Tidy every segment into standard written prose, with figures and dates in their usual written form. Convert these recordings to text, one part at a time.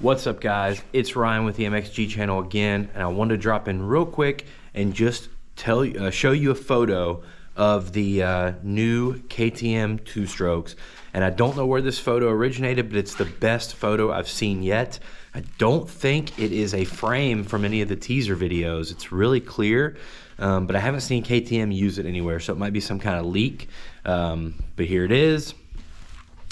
What's up, guys? It's Ryan with the MXG channel again, and I wanted to drop in real quick and just show you a photo of the new KTM 2 strokes. And I don't know where this photo originated, but it's the best photo I've seen yet. I don't think it is a frame from any of the teaser videos. It's really clear, but I haven't seen KTM use it anywhere, so it might be some kind of leak. But here it is.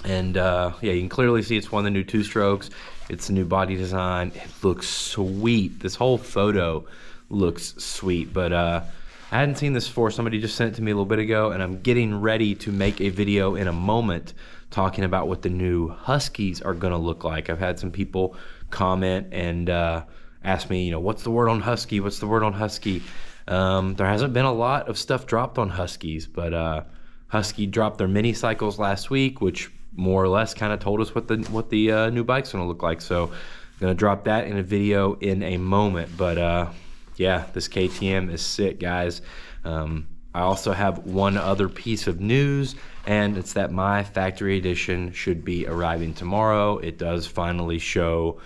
And yeah, you can clearly see it's one of the new 2 strokes. It's a new body design. It looks sweet. This whole photo looks sweet, but I hadn't seen this before. Somebody just sent it to me a little bit ago, and I'm getting ready to make a video in a moment talking about what the new Huskies are gonna look like. I've had some people comment and ask me, you know, what's the word on Husky? What's the word on Husky? There hasn't been a lot of stuff dropped on Huskies, but Husky dropped their mini cycles last week, which more or less kind of told us what the new bike's gonna look like. So I'm gonna drop that in a video in a moment. But yeah, this KTM is sick, guys. I also have one other piece of news, and it's that my factory edition should be arriving tomorrow. It does finally show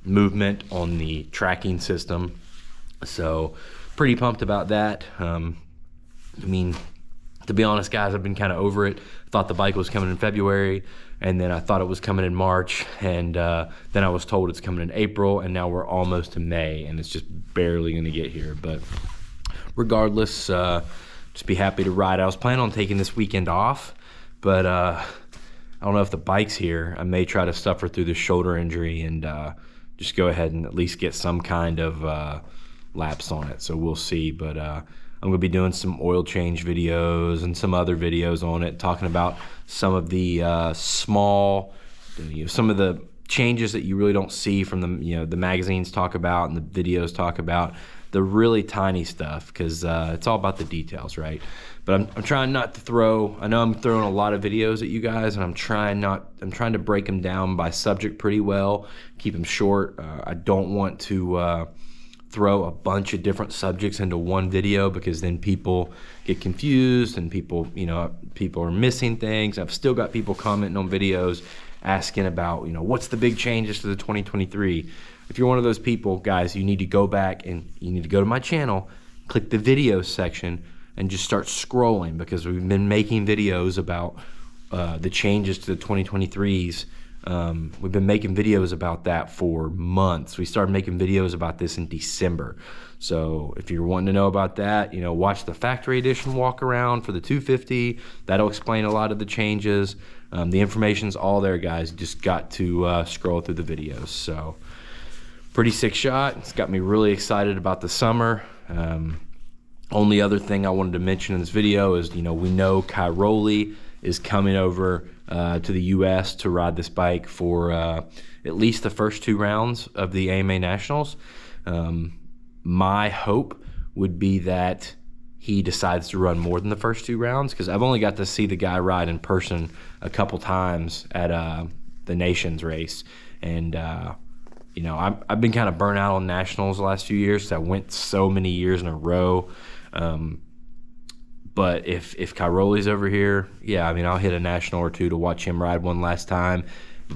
movement on the tracking system, so pretty pumped about that. I mean, to be honest, guys, I've been kind of over it. Thought the bike was coming in February, and then I thought it was coming in March, and then I was told it's coming in April, and now we're almost to May, and it's just barely gonna get here. But regardless, just be happy to ride. I was planning on taking this weekend off, but I don't know if the bike's here. I may try to suffer through the shoulder injury and just go ahead and at least get some kind of lapse on it. So we'll see, but I'm gonna be doing some oil change videos and some other videos on it, talking about some of the small, some of the changes that you really don't see from the, the magazines talk about and the videos talk about, the really tiny stuff, because it's all about the details, right? But I'm trying not to throw, I know I'm throwing a lot of videos at you guys, and I'm trying to break them down by subject pretty well, keep them short. I don't want to throw a bunch of different subjects into one video, because then people get confused and people are missing things. I've still got people commenting on videos asking about, what's the big changes to the 2023. If you're one of those people, guys, you need to go back and you need to go to my channel, click the videos section, and just start scrolling, because we've been making videos about the changes to the 2023s. We've been making videos about that for months. We started making videos about this in December. So if you're wanting to know about that, watch the factory edition walk around for the 250. That'll explain a lot of the changes. The information's all there, guys. You just got to scroll through the videos. So pretty sick shot. It's got me really excited about the summer. Only other thing I wanted to mention in this video is, we know Cairoli is coming over to the US to ride this bike for at least the first 2 rounds of the AMA Nationals. My hope would be that he decides to run more than the first 2 rounds, because I've only got to see the guy ride in person a couple times at the Nations race. And I've been kind of burnt out on Nationals the last few years, because I went so many years in a row. But if Cairoli's over here, yeah, I mean, I'll hit a national or 2 to watch him ride one last time.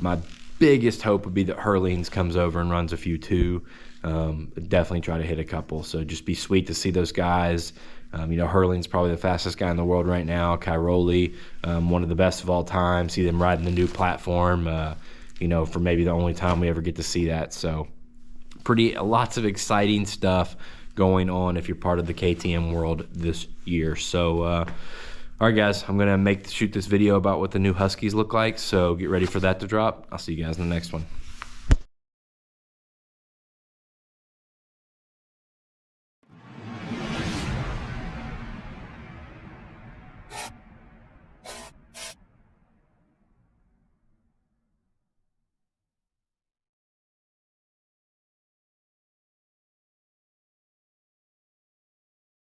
My biggest hope would be that Herlings comes over and runs a few too. Definitely try to hit a couple. So just be sweet to see those guys. Herling's probably the fastest guy in the world right now. Cairoli, one of the best of all time. See them riding the new platform, for maybe the only time we ever get to see that. So lots of exciting stuff going on if you're part of the KTM world this year. So all right, guys, I'm gonna shoot this video about what the new Huskies look like, so get ready for that to drop. I'll see you guys in the next one.